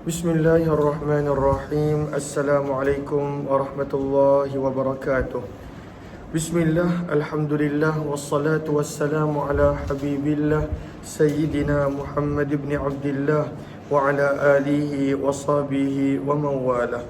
Bismillahirrahmanirrahim. Assalamualaikum warahmatullahi wabarakatuh. Bismillah, alhamdulillah, wassalatu wassalamu ala habibillah Sayyidina Muhammad ibn Abdillah wa ala alihi wa sahbihi wa mawalah.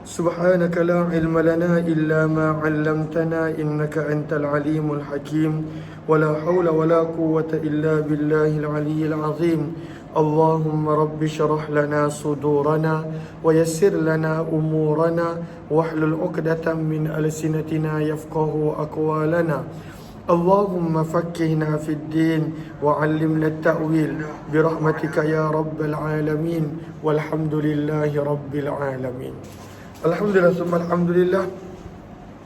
Subhanaka la ilma lana illa ma 'allamtana innaka antal alimul hakim wa la hawla wa la quwwata illa billahil aliyyil azim. Allahumma rabbi syrah lana sudurana wa yassir lana umurana wahlul 'uqdatam min alsinatina yafqahu aqwalana. Allahumma faqqihna fid din wa 'allimna at-ta'wil bi rahmatika ya rabbal alamin walhamdulillahi rabbil alamin. Alhamdulillah summa alhamdulillah.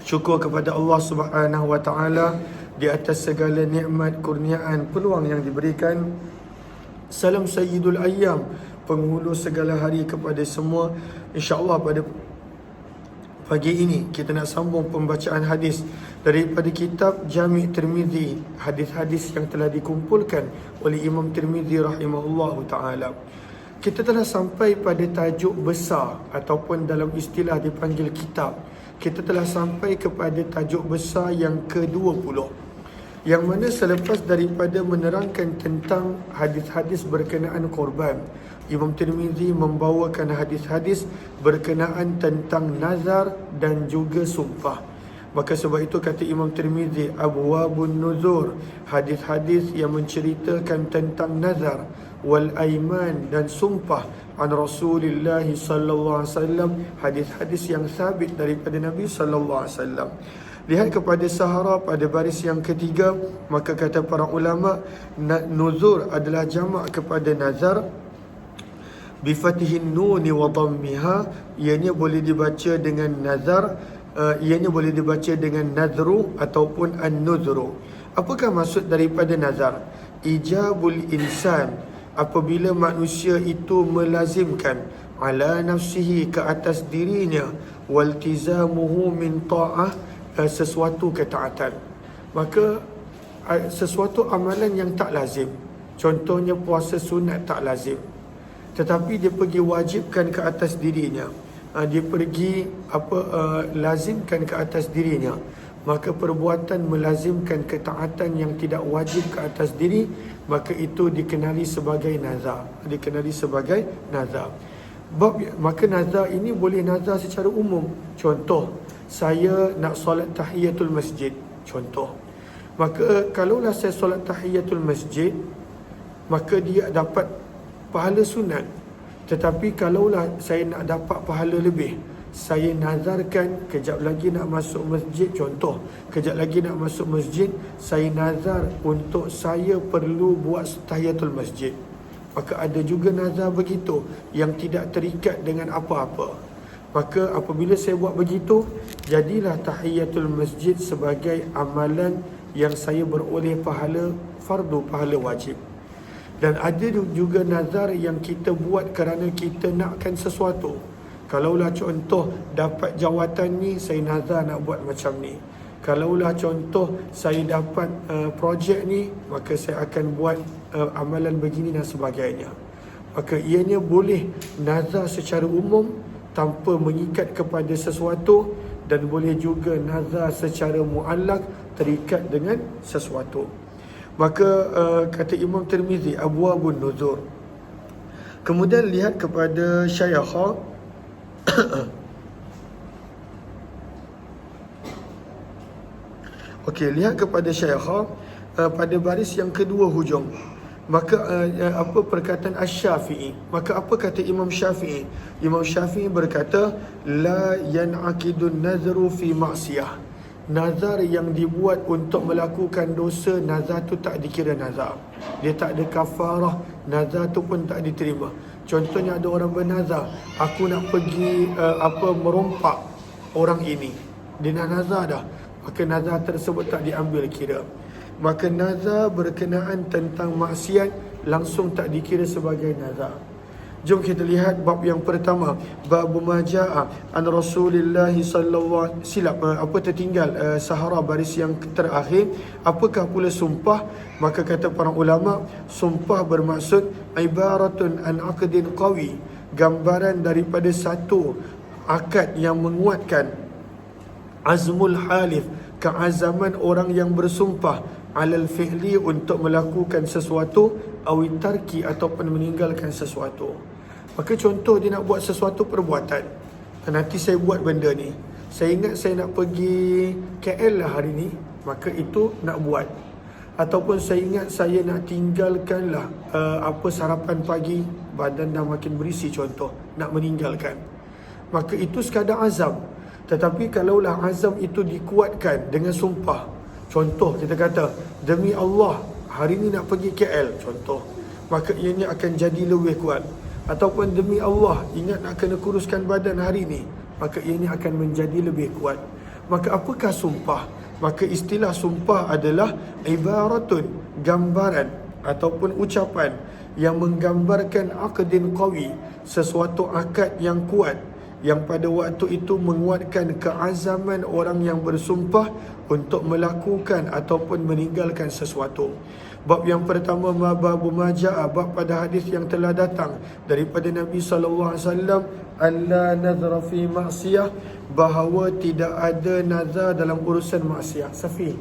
Syukur kepada Allah Subhanahu wa taala di atas segala nikmat, kurniaan, peluang yang diberikan. Salam Sayyidul Ayyam, penghulu segala hari kepada semua. InsyaAllah pada pagi ini kita nak sambung pembacaan hadis daripada kitab Jami' Tirmizi, hadis-hadis yang telah dikumpulkan oleh Imam Tirmizi rahimahullahu ta'ala. Kita telah sampai pada tajuk besar ataupun dalam istilah dipanggil kitab. Kita telah sampai kepada tajuk besar yang ke-20, yang mana selepas daripada menerangkan tentang hadis-hadis berkenaan korban, Imam Tirmizi membawakan hadis-hadis berkenaan tentang nazar dan juga sumpah. Maka sebab itu kata Imam Tirmizi, abwabun nuzur, hadis-hadis yang menceritakan tentang nazar wal aiman dan sumpah an Rasulullah sallallahu alaihi wasallam, hadis-hadis yang sabit daripada Nabi sallallahu alaihi wasallam. Lihat kepada sahara pada baris yang ketiga, maka kata para ulama, nuzur adalah jamak kepada nazar bi fathihin nun wa dhammiha, ianya boleh dibaca dengan nazar, ianya boleh dibaca dengan nadru ataupun an-nuzru. Apakah maksud daripada nazar? Ijabul insan, apabila manusia itu melazimkan ala nafsihi, ke atas dirinya, waltizamuhu min ta'ah, sesuatu ketaatan. Maka sesuatu amalan yang tak lazim, contohnya puasa sunat tak lazim, tetapi dia pergi wajibkan ke atas dirinya, dia pergi lazimkan ke atas dirinya, maka perbuatan melazimkan ketaatan yang tidak wajib ke atas diri, maka itu dikenali sebagai nazar. Maka nazar ini boleh nazar secara umum. Contoh, saya nak solat tahiyatul masjid, contoh. Maka kalaulah saya solat tahiyatul masjid, maka dia dapat pahala sunat. Tetapi kalaulah saya nak dapat pahala lebih, saya nazarkan kejap lagi nak masuk masjid, contoh, kejap lagi nak masuk masjid, saya nazar untuk saya perlu buat tahiyatul masjid. Maka ada juga nazar begitu yang tidak terikat dengan apa-apa. Maka apabila saya buat begitu, jadilah tahiyatul masjid sebagai amalan yang saya beroleh pahala fardu, pahala wajib. Dan ada juga nazar yang kita buat kerana kita nakkan sesuatu. Kalaulah contoh dapat jawatan ni, saya nazar nak buat macam ni. Kalaulah contoh saya dapat projek ni, maka saya akan buat amalan begini dan sebagainya. Maka ianya boleh nazar secara umum tanpa mengikat kepada sesuatu, dan boleh juga nazar secara muallak, terikat dengan sesuatu. Maka kata Imam Tirmizi, abwabun nuzur. Kemudian lihat kepada Syaikha. Okey, lihat kepada Syaikha pada baris yang kedua hujung. Maka apa perkataan Asy-Syafi'i? Maka apa kata Imam Syafi'i? Imam Syafi'i berkata, la yan'aqidun nazru fi ma'siyah. Nazar yang dibuat untuk melakukan dosa, nazar tu tak dikira nazar. Dia tak ada kafarah, nazar tu pun tak diterima. Contohnya ada orang bernazar, aku nak pergi merompak orang ini. Dia nak nazar dah, maka nazar tersebut tak diambil kira. Maka nazar berkenaan tentang maksiat langsung tak dikira sebagai nazar. Jom kita lihat bab yang pertama, bab maja'a an Rasulullah sallallahu tertinggal sahara baris yang terakhir. Apakah pula sumpah? Maka kata para ulama, sumpah bermaksud ibaratun an aqdin qawi, gambaran daripada satu akad yang menguatkan azmul halif, keazaman orang yang bersumpah alal fi'li untuk melakukan sesuatu, awitarki ataupun meninggalkan sesuatu. Maka contoh dia nak buat sesuatu perbuatan, nanti saya buat benda ni, saya ingat saya nak pergi KL lah hari ni, maka itu nak buat. Ataupun saya ingat saya nak tinggalkanlah sarapan pagi, badan dah makin berisi, contoh nak meninggalkan, maka itu sekadar azam. Tetapi kalaulah azam itu dikuatkan dengan sumpah, contoh kita kata demi Allah hari ni nak pergi KL, contoh, maka ianya akan jadi lebih kuat. Ataupun demi Allah ingat nak kena kuruskan badan hari ni, maka ianya akan menjadi lebih kuat. Maka apakah sumpah? Maka istilah sumpah adalah ibaratun, gambaran ataupun ucapan yang menggambarkan aqdin qawi, sesuatu akad yang kuat, yang pada waktu itu menguatkan keazaman orang yang bersumpah untuk melakukan ataupun meninggalkan sesuatu. Bab yang pertama, babu maja'a, bab pada hadis yang telah datang daripada Nabi SAW, alla nazra fi ma'siyah, bahawa tidak ada nazar dalam urusan maksiat. Safi,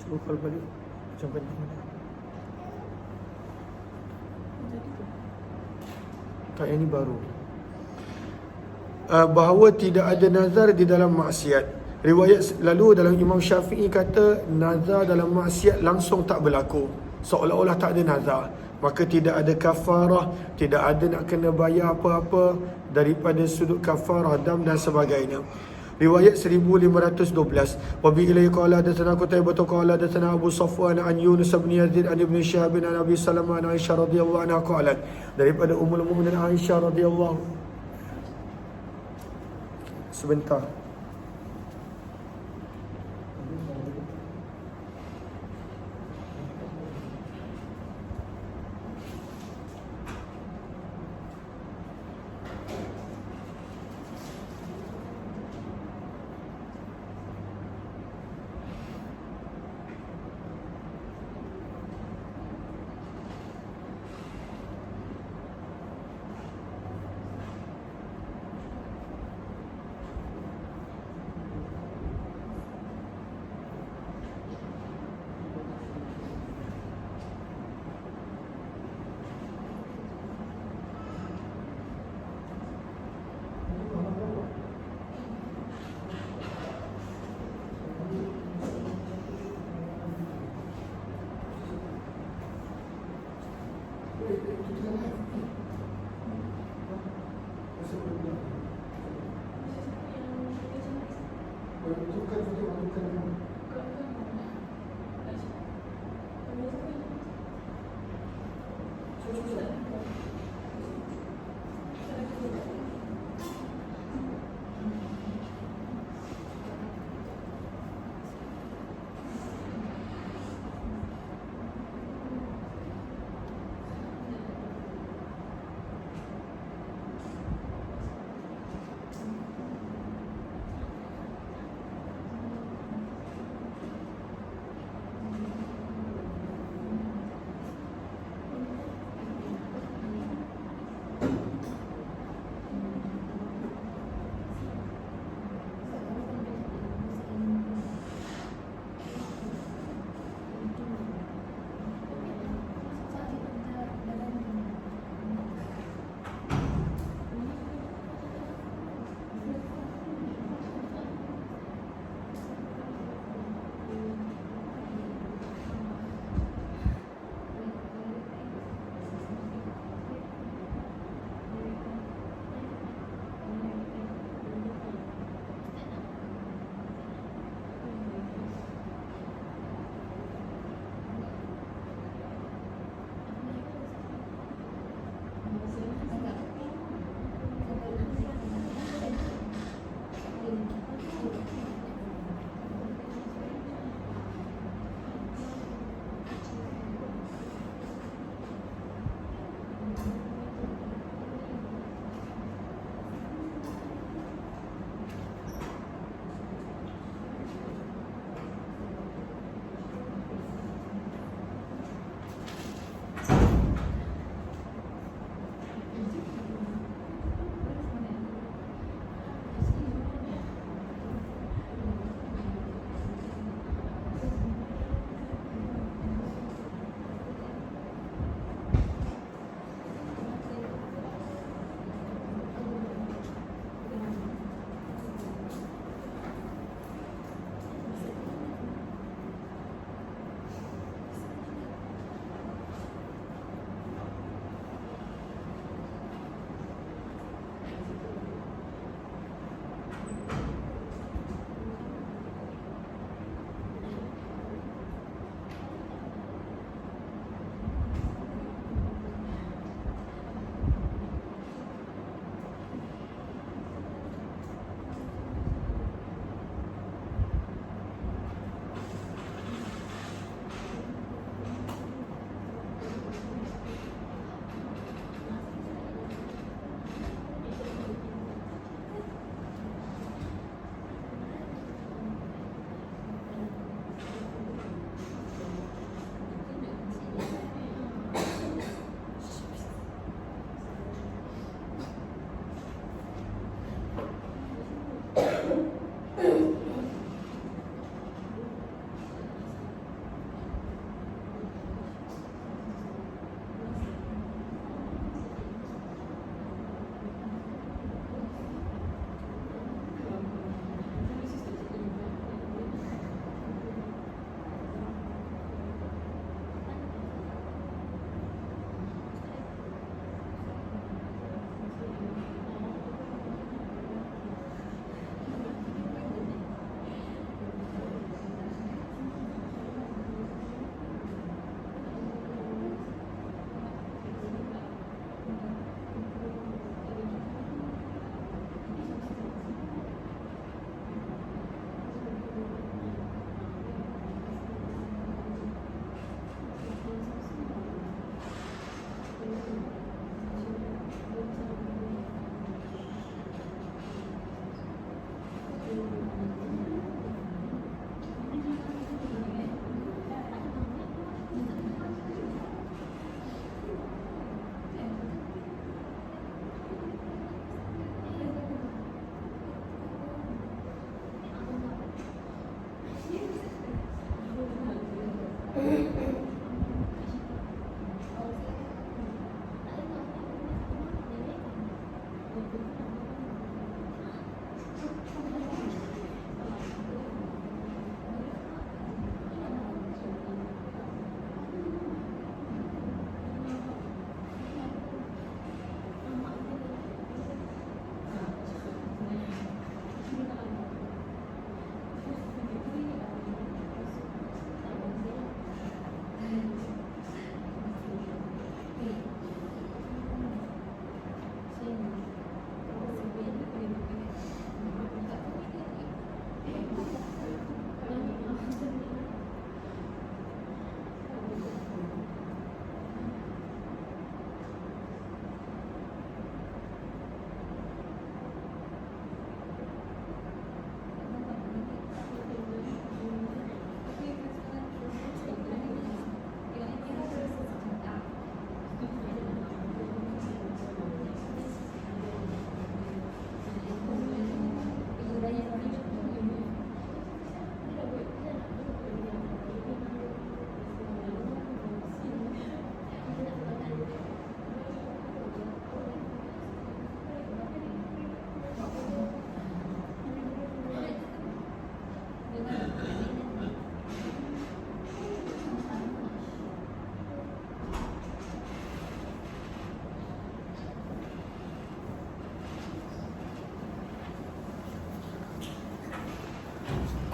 cuba call balik macam mana? Tak, yang ni baru. Bahawa tidak ada nazar di dalam maksiat. Riwayat lalu dalam Imam Syafi'i kata nazar dalam maksiat langsung tak berlaku, seolah-olah tak ada nazar. Maka tidak ada kafarah, tidak ada nak kena bayar apa-apa daripada sudut kafarah, dam dan sebagainya. Riwayat 1512. Wa bi ilai qala hadatsana Qutaibah qala hadatsana Abu Safwan an Yunus bin Yazid an Ibn Shihab an Abi Salamah an Aisyah radhiyallahu anha qalat, daripada Ummul Mukminin Aisyah radhiyallahu. Sebentar.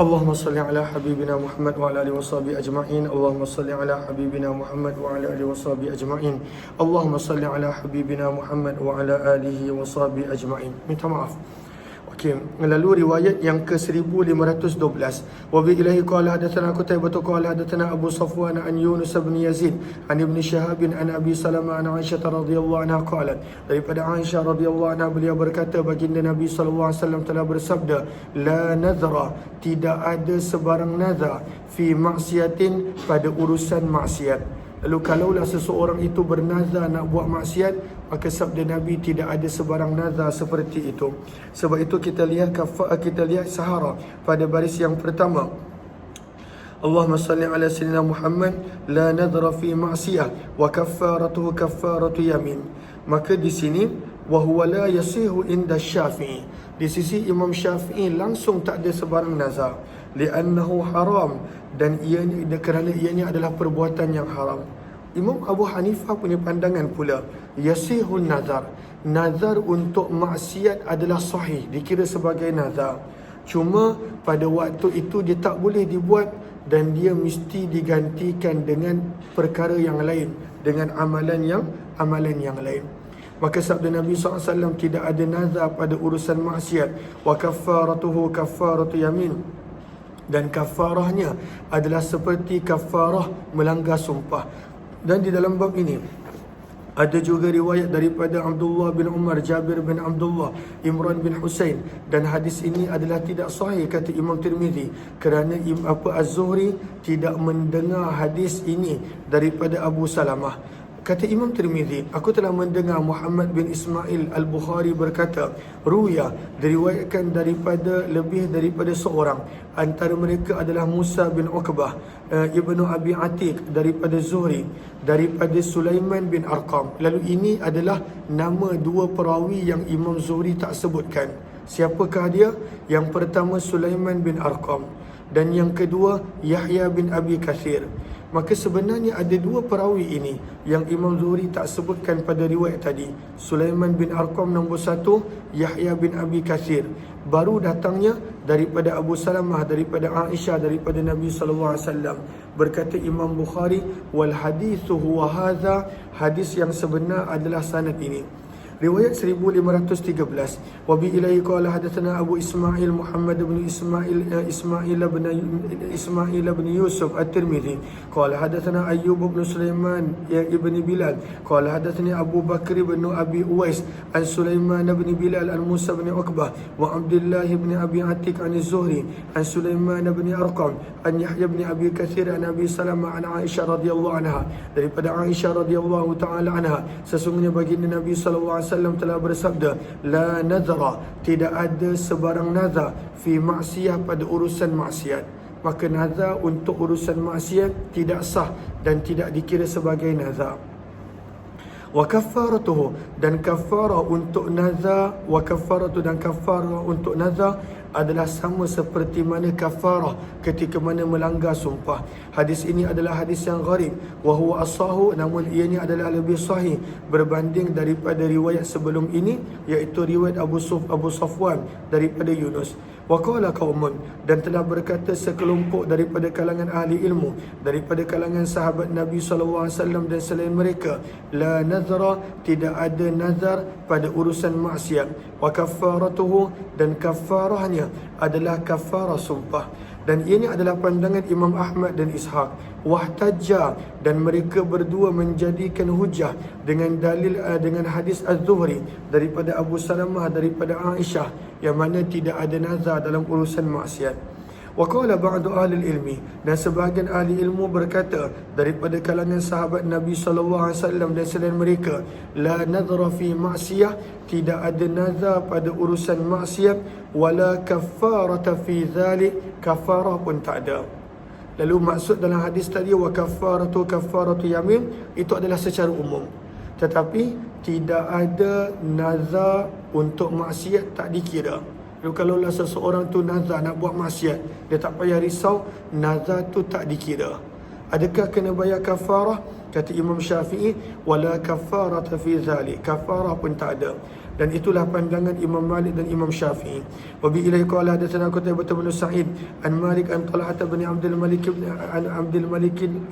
Allahumma salli ala habibina Muhammad wa ala alihi washabihi ajma'in. Allahumma salli ala habibina Muhammad wa ala alihi washabihi ajma'in. Allahumma salli ala habibina Muhammad wa ala alihi washabihi ajma'in. Minta maaf. Okey, lalu riwayat yang ke-1512. Wa bi ilahi qala hadatsana Qutaibah qala hadatsana Abu Safwan an Yunus bin Yazid an Ibn Shihab an Abi Salamah an Aisyah radhiyallahu anha qalat. Daripada Aisyah radhiyallahu anha beliau berkata, baginda Nabi sallallahu alaihi wasallam telah bersabda, la nadhra, tidak ada sebarang nazar fi maksiatin, pada urusan maksiat. Lalu kalaulah seseorang itu bernazar nak buat maksiat, maka sabda Nabi tidak ada sebarang nazar seperti itu. Sebab itu kita lihat sahara pada baris yang pertama. Allahumma salli ala sayyidina Muhammad la nadhra fi ma'siyah wa kaffaratuhu kaffaratu yamin. Maka di sini wa huwa la yasihu inda Syafi'i. Di sisi Imam Syafi'i langsung tak ada sebarang nazar, li'annahu haram, dan kerana ianya adalah perbuatan yang haram. Imam Abu Hanifah punya pandangan pula, yasihun nazar, nazar untuk maksiat adalah sahih, dikira sebagai nazar. Cuma pada waktu itu dia tak boleh dibuat, dan dia mesti digantikan dengan perkara yang lain, dengan amalan yang lain. Maka sabda Nabi SAW, tidak ada nazar pada urusan maksiat. Wa kaffaratuhu kaffaratu yamin, dan kafarahnya adalah seperti kafarah melanggar sumpah. Dan di dalam bab ini ada juga riwayat daripada Abdullah bin Umar, Jabir bin Abdullah, Imran bin Husain, dan hadis ini adalah tidak sahih kata Imam Tirmizi, kerana Az-Zuhri tidak mendengar hadis ini daripada Abu Salamah. Kata Imam Tirmizi, aku telah mendengar Muhammad bin Ismail Al-Bukhari berkata, ruya, diriwayatkan daripada lebih daripada seorang, antara mereka adalah Musa bin Uqbah, Ibnu Abi Atiq, daripada Zuhri, daripada Sulaiman bin Arqam. Lalu ini adalah nama dua perawi yang Imam Zuhri tak sebutkan. Siapakah dia? Yang pertama Sulaiman bin Arqam, dan yang kedua Yahya bin Abi Kathir. Maka sebenarnya ada dua perawi ini yang Imam Zuhri tak sebutkan pada riwayat tadi. Sulaiman bin Arqam nombor 1, Yahya bin Abi Kathir. Baru datangnya daripada Abu Salamah, daripada Aisyah, daripada Nabi SAW. Berkata Imam Bukhari, wal hadithu huwa hadha, hadis yang sebenar adalah sanad ini. Riwayat 1513. Wa bi ilaihi qala hadatsana Abu Ismail Muhammad bin Ismail bin Yusuf At-Tirmidzi qala hadatsana Ayyub bin Sulaiman ibn Bilal qala hadatsani Abu Bakr bin Abi Uwais an Sulaiman bin Bilal an Musa bin Uqbah wa Abdullah bin Abi Atiq an Az-Zuhri an Sulaiman bin Arqam an Yahya bin Abi Kathir an Abi Salamah an Aisyah radhiyallahu anha. Daripada Aisyah radhiyallahu taala anha, sesungguhnya baginda Nabi sallallahu telah bersabda, la nazara, tidak ada sebarang nazar fi maksiyah, pada urusan maksiat. Maka nazar untuk urusan maksiat tidak sah dan tidak dikira sebagai nazar. Wa kaffaratuhu, dan kafarah untuk nazar, wa kaffaratu, dan kafarah untuk nazar adalah sama seperti mana kafarah ketika mana melanggar sumpah. Hadis ini adalah hadis yang gharib, wa huwa as-sahu, namun ianya adalah lebih sahih berbanding daripada riwayat sebelum ini, iaitu riwayat Abu Safwan daripada Yunus. Wa qala qaumun, dan telah berkata sekelompok daripada kalangan ahli ilmu, daripada kalangan sahabat Nabi SAW dan selain mereka, la nazara, tidak ada nazar pada urusan maksiat. Wa kaffaratuhu, dan kafarahnya adalah kafarah sumpah. Dan ini adalah pandangan Imam Ahmad dan Ishaq. Wahtajja, dan mereka berdua menjadikan hujah dengan dalil dengan hadis Az-Zuhri daripada Abu Salamah, daripada Aisyah, yang mana tidak ada nazar dalam urusan maksiat. Wa qala ba'du ahli ilmi, dan sebahagian ahli ilmu berkata daripada kalangan sahabat Nabi SAW dan selain mereka, la nadhra fi ma'siyah, tidak ada nazar pada urusan maksiat, wala kaffarata fi dhalik, kafarah pun tak ada. Lalu maksud dalam hadis tadi, wa kaffaratu kaffaratu yamin, itu adalah secara umum. Tetapi tidak ada nazar untuk maksiat, tak dikira. Lalu kalaulah seseorang tu nazar nak buat maksiat, dia tak payah risau, nazar tu tak dikira. Adakah kena bayar kafarah? Kata Imam Syafi'i, wala kafarata fi zalik, kafarah pun tak ada. Dan itulah pandangan Imam Malik dan Imam Syafi'i. Wa bi ilaihi qala hadatsana Qutaibah bin Sa'id an Malik an Talhah bin Abdul Malik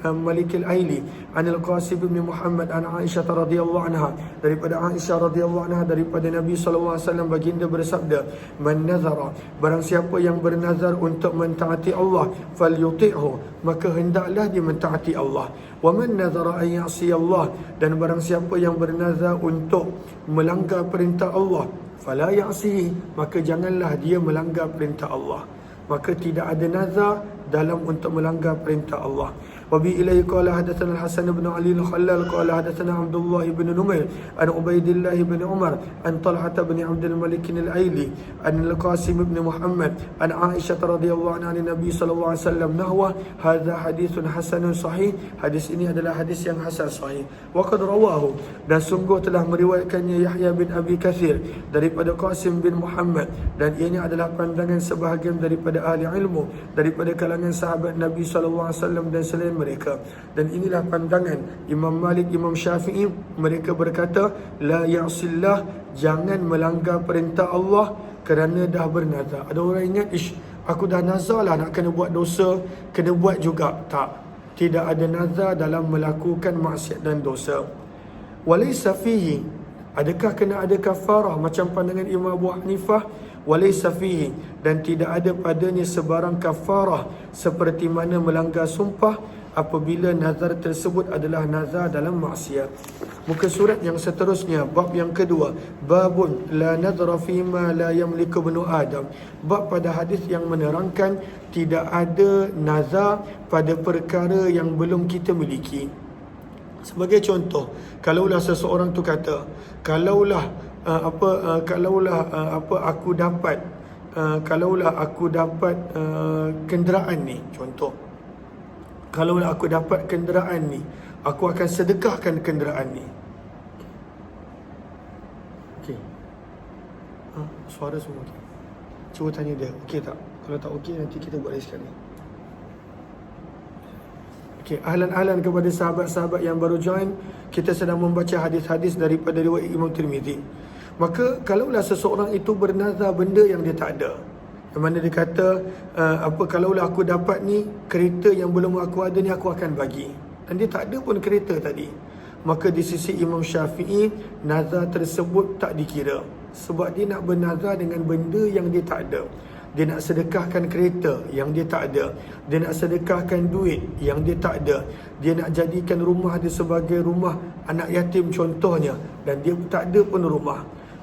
Malik al-Aili an al-Qasim bin Muhammad an Aisyah radhiyallahu anha, daripada Aisyah radhiyallahu anha, daripada Nabi sallallahu alaihi wasallam baginda bersabda, man nazara, barang siapa yang bernazar untuk mentaati Allah, falyuti'hu, maka hendaklah dia mentaati Allah. Wa man nazara an ya'si Allah, dan barang siapa yang bernazar untuk melanggar perintah Allah, fala ya'sihi, maka janganlah dia melanggar perintah Allah. Maka tidak ada nazar dalam untuk melanggar perintah Allah. Wa bi ilaihi qala hadatsana Al-Hasan bin Ali Al-Khallal qala hadatsana Abdullah bin Numair an Ubaidillah bin Umar an Talhah bin Abdul Malik Al-Aili an Al-Qasim bin Muhammad an Aisyah radhiyallahu anha an Nabi sallallahu alaihi wasallam nahwa hadza haditsun hasanun sahih. Hadis ini adalah hadis yang hasan sahih. Wa qad rawahu, dan sungguh telah meriwayatkannya Yahya bin Abi Katsir daripada Qasim bin Muhammad, dan ianya adalah pandangan sebahagian daripada ahli ilmu daripada kalangan sahabat Nabi sallallahu alaihi wasallam dan selain mereka. Dan inilah pandangan Imam Malik, Imam Syafi'i. Mereka berkata, la ya'sillah, jangan melanggar perintah Allah kerana dah bernazar. Ada orang ingat, aku dah nazar lah nak kena buat dosa, kena buat juga. Tak, tidak ada nazar dalam melakukan maksiat dan dosa. Walaysa fihi, adakah kena ada kafarah macam pandangan Imam Abu Hanifah? Walaysa fihi, dan tidak ada padanya sebarang kafarah seperti mana melanggar sumpah apabila nazar tersebut adalah nazar dalam maksiat. Muka surat yang seterusnya, bab yang kedua, babun la nadra fima la yamliku ibnu Adam. Bab pada hadis yang menerangkan tidak ada nazar pada perkara yang belum kita miliki. Sebagai contoh, kalaulah seseorang tu kata, kalaulah aku dapat kenderaan ni, contoh, kalaulah aku dapat kenderaan ni, aku akan sedekahkan kenderaan ni. Okey. Suara semua okey. Cuba tanya dia, okey tak? Kalau tak okey, nanti kita buat lagi sekali. Okey, ahlan-ahlan kepada sahabat-sahabat yang baru join. Kita sedang membaca hadis-hadis daripada riwayat Imam Tirmizi. Maka kalaulah seseorang itu bernazar benda yang dia tak ada, yang mana dia kata, kalaulah aku dapat ni kereta yang belum aku ada ni, aku akan bagi, dan dia tak ada pun kereta tadi, maka di sisi Imam Syafi'i nazar tersebut tak dikira, sebab dia nak bernazar dengan benda yang dia tak ada. Dia nak sedekahkan kereta yang dia tak ada, dia nak sedekahkan duit yang dia tak ada, dia nak jadikan rumah dia sebagai rumah anak yatim contohnya, dan dia tak ada pun rumah.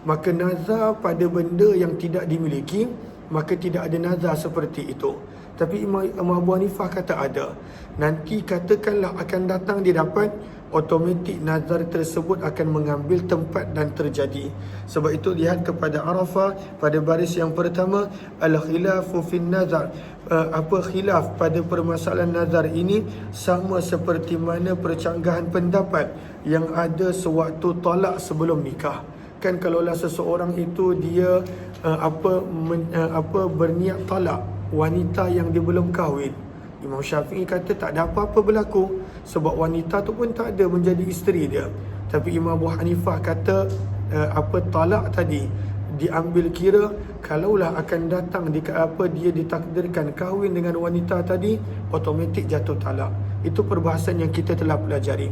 Maka nazar pada benda yang tidak dimiliki, maka tidak ada nazar seperti itu. Tapi Imam Abu Hanifah kata ada. Nanti katakanlah akan datang dia dapat, automatik nazar tersebut akan mengambil tempat dan terjadi. Sebab itu lihat kepada Arafah pada baris yang pertama, al-khilafu fin nazar. Khilaf pada permasalahan nazar ini sama seperti mana percanggahan pendapat yang ada sewaktu talak sebelum nikah. Kan kalaulah seseorang itu dia berniat talak wanita yang dia belum kahwin, Imam Syafi'i kata tak ada apa-apa berlaku, sebab wanita tu pun tak ada menjadi isteri dia. Tapi Imam Abu Hanifah kata talak tadi diambil kira kalaulah akan datang dia ditakdirkan kahwin dengan wanita tadi, automatik jatuh talak. Itu perbahasan yang kita telah pelajari.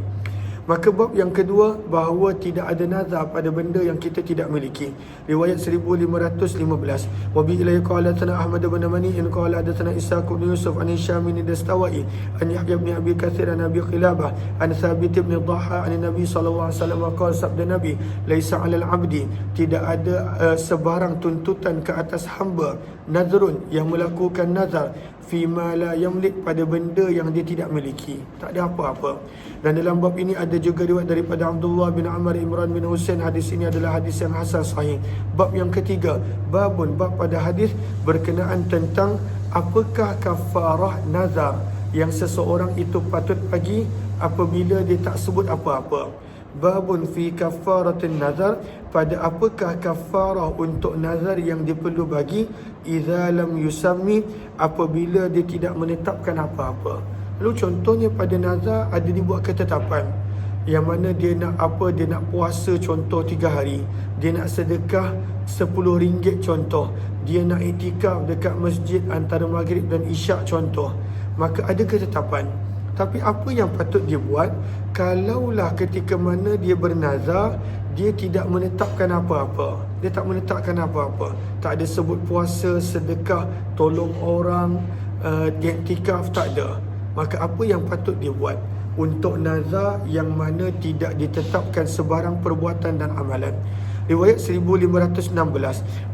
Maka bab yang kedua, bahawa tidak ada nazar pada benda yang kita tidak miliki. Riwayat 1515. Wa bi ilaihi qala sana Ahmad bin Mani in qala hadatsana Ishaq bin Yusuf an Hisham bin Dastawai an Yahya bin Abi Katsir an Abi Khilabah an Thabit bin Dhahha an Nabi sallallahu alaihi wasallam qala sabda Nabi, laisa 'alal 'abdi, tidak ada sebarang tuntutan ke atas hamba, nazrun, yang melakukan nazar fima la yamlik, pada benda yang dia tidak miliki, tak ada apa-apa. Dan dalam bab ini ada juga riwayat daripada Abdullah bin Amr Imran bin Husain. Hadis ini adalah hadis yang hasan sahih. Bab yang ketiga, bab pada hadis berkenaan tentang apakah kafarah nazar yang seseorang itu patut bagi apabila dia tak sebut apa-apa. Babun fi kafaratin nazar, pada apakah kafarah untuk nazar yang dia perlu bagi idza lam yusammi, apabila dia tidak menetapkan apa-apa. Lalu contohnya pada nazar ada dibuat ketetapan. yang mana dia nak apa, dia nak puasa contoh 3 hari, dia nak sedekah RM10 contoh, dia nak iktikaf dekat masjid antara maghrib dan isyak contoh, maka ada ketetapan. Tapi apa yang patut dia buat? Kalaulah ketika mana dia bernazar, dia tidak menetapkan apa-apa, dia tak menetapkan apa-apa, tak ada sebut puasa, sedekah, tolong orang, iktikaf, tak ada, maka apa yang patut dia buat? Untuk nazar yang mana tidak ditetapkan sebarang perbuatan dan amalan. Riwayat 1516,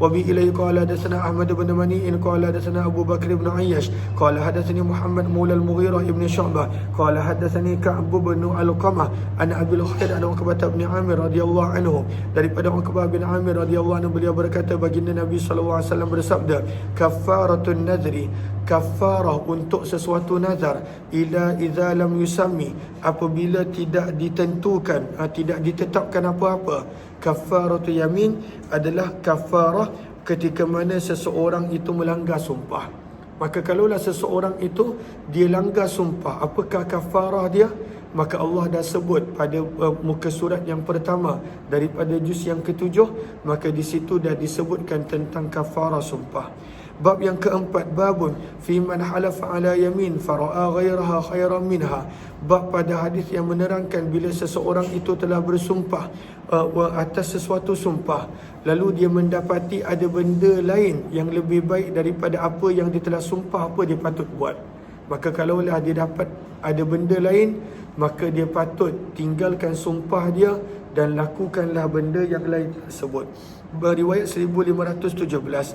wa bi ilaihi qala hadatsana Ahmad bin Mani'in qala hadatsana Abu Bakr bin Ayyash qala hadatsani Muhammad maula al-Mughirah ibn Syu'bah qala hadatsani Ka'b bin Al-Qamah an Abil Khair an Uqbah bin Amir radhiyallahu anhu, daripada Uqbah bin Amir radhiyallahu anhu, beliau berkata, baginda Nabi sallallahu alaihi wasallam bersabda, kafaratun nadri, kafarah untuk sesuatu nazar, idza lam yusammi, apabila tidak ditentukan, tidak ditetapkan apa-apa. Kafaratu yamin adalah kafarah ketika mana seseorang itu melanggar sumpah. Maka kalaulah seseorang itu dia langgar sumpah, apakah kafarah dia? Maka Allah dah sebut pada muka surat yang pertama daripada juz yang ke-7, maka di situ dah disebutkan tentang kafarah sumpah. Bab yang keempat, babun fi man halafa ala yamin fara'a ghairaha khairan minha. Bab pada hadis yang menerangkan bila seseorang itu telah bersumpah atas sesuatu sumpah, lalu dia mendapati ada benda lain yang lebih baik daripada apa yang dia telah sumpah, apa dia patut buat? Maka kalaulah dia dapat ada benda lain, maka dia patut tinggalkan sumpah dia dan lakukanlah benda yang lain tersebut. Beriwayat 1517,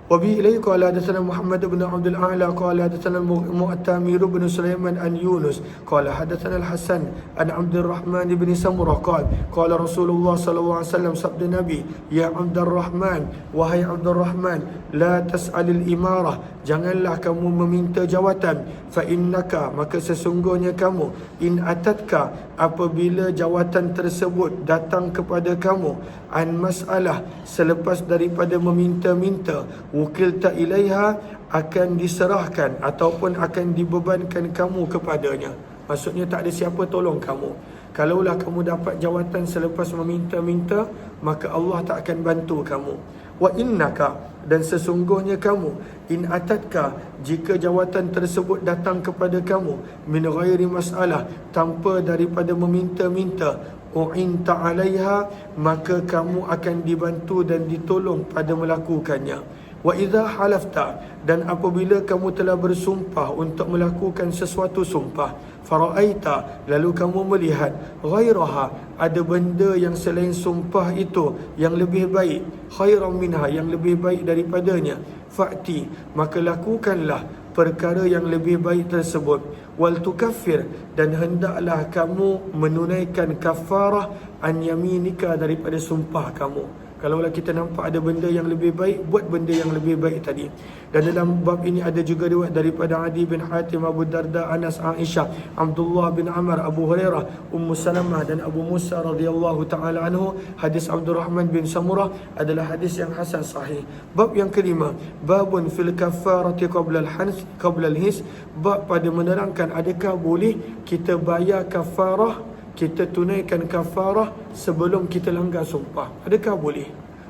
وبه إليه قال حدثنا محمد بن عبد الأعلى قال حدثنا المؤتمر بن سليمان عن يونس قال حدثنا الحسن عن عبد الرحمن بن سمرة قال رسول الله صلى الله عليه وسلم sabda Nabi, ya Abdul Rahman, wahai Abdul Rahman, la tas'alil imarah, janganlah kamu meminta jawatan, fa innaka, maka sesungguhnya kamu, in atatka, apabila jawatan tersebut datang kepada kamu, an masalah, selepas daripada meminta-minta, wukilta ilaiha, akan diserahkan ataupun akan dibebankan kamu kepadanya. Maksudnya tak ada siapa tolong kamu. Kalaulah kamu dapat jawatan selepas meminta-minta, maka Allah tak akan bantu kamu. Wa innaka, dan sesungguhnya kamu, in atatka, jika jawatan tersebut datang kepada kamu, min ghairi masalah, tanpa daripada meminta-minta, u'inta alaiha, maka kamu akan dibantu dan ditolong pada melakukannya. Wa idza halafta, dan apabila kamu telah bersumpah untuk melakukan sesuatu sumpah, faraaita, lalu kamu melihat, ghairaha, ada benda yang selain sumpah itu yang lebih baik, khairan minha, yang lebih baik daripadanya, fa'ti, maka lakukanlah perkara yang lebih baik tersebut, wal tukaffir, dan hendaklah kamu menunaikan kafarah an yaminika, daripada sumpah kamu. Kalaulah kita nampak ada benda yang lebih baik, buat benda yang lebih baik tadi. Dan dalam bab ini ada juga riwayat daripada Adi bin Hatim, Abu Darda, Anas, Aisyah, Abdullah bin Amr, Abu Hurairah, Ummu Salamah dan Abu Musa radhiyallahu taala anhu. Hadis Abdul Rahman bin Samurah adalah hadis yang hasan sahih. Bab yang kelima, babun fil kafarati qabla al-hins, bab pada menerangkan adakah boleh kita bayar kafarah, kita tunaikan kafarah sebelum kita langgar sumpah. Adakah boleh?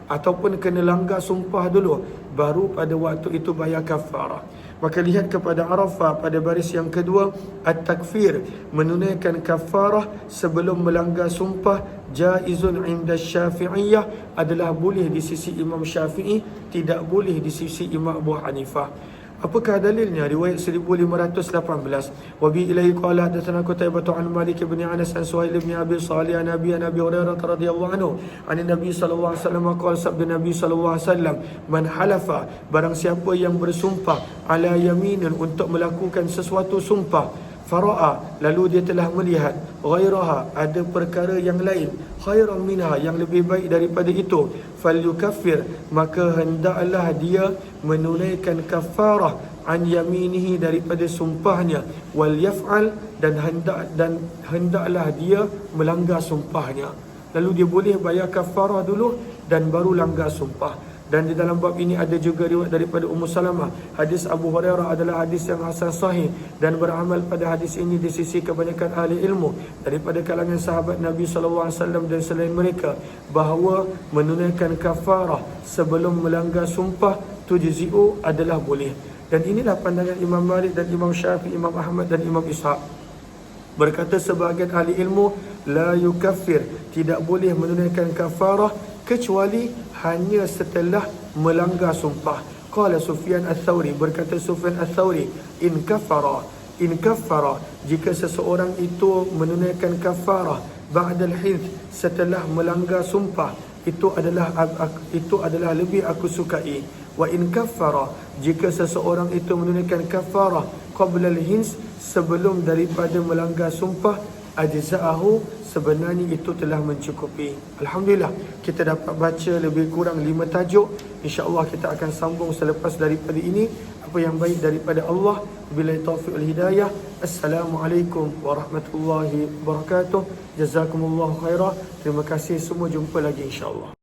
Ataupun kena langgar sumpah dulu, baru pada waktu itu bayar kafarah. Maka lihat kepada Arafah pada baris yang kedua, at-takfir, menunaikan kafarah sebelum melanggar sumpah, jaizun inda Syafi'iyah, adalah boleh di sisi Imam Syafi'i, tidak boleh di sisi Imam Abu Hanifah. Apakah dalilnya? Riwayat 1518, wa bi ilaihi qala hadatsana Qutaibah an Malik bin Anas an Suhail bin Abi Salih an Abi Hurairah radhiyallahu anhu an Nabi sallallahu alaihi wasallam qala, sabda Nabi sallallahu alaihi wasallam, man halafa, barang siapa yang bersumpah, ala yaminin, untuk melakukan sesuatu sumpah, fara'a, lalu dia telah melihat, ghairaha, ada perkara yang lain, khairan minha, yang lebih baik daripada itu, falyukaffir, maka hendaklah dia menunaikan kafarah an yaminihi, daripada sumpahnya, wal yaf'al, dan hendaklah dia melanggar sumpahnya. Lalu dia boleh bayar kafarah dulu dan baru langgar sumpah. Dan di dalam bab ini ada juga riwayat daripada Ummu Salamah. Hadis Abu Hurairah adalah hadis yang hasan sahih, dan beramal pada hadis ini di sisi kebanyakan ahli ilmu daripada kalangan sahabat Nabi SAW dan selain mereka, bahawa menunaikan kafarah sebelum melanggar sumpah tujzi'u adalah boleh. Dan inilah pandangan Imam Malik dan Imam Syafi'i, Imam Ahmad dan Imam Ishaq. Berkata sebahagian ahli ilmu, la yukaffir, tidak boleh menunaikan kafarah kecuali hanya setelah melanggar sumpah. Qala Sufyan Ats-Tsauri, berkata Sufyan Ats-Tsauri, in kaffara, jika seseorang itu menunaikan kafarah ba'dal hinth, setelah melanggar sumpah, itu adalah lebih aku sukai. Wa in kaffara, jika seseorang itu menunaikan kafarah qabla al-hins, sebelum daripada melanggar sumpah, ajza'ahu, sebenarnya itu telah mencukupi. Alhamdulillah, kita dapat baca lebih kurang 5 tajuk. InsyaAllah kita akan sambung selepas daripada ini. Apa yang baik daripada Allah. Billahi taufiq wal hidayah. Assalamualaikum warahmatullahi wabarakatuh. Jazakumullahu khairah. Terima kasih semua, jumpa lagi insyaAllah.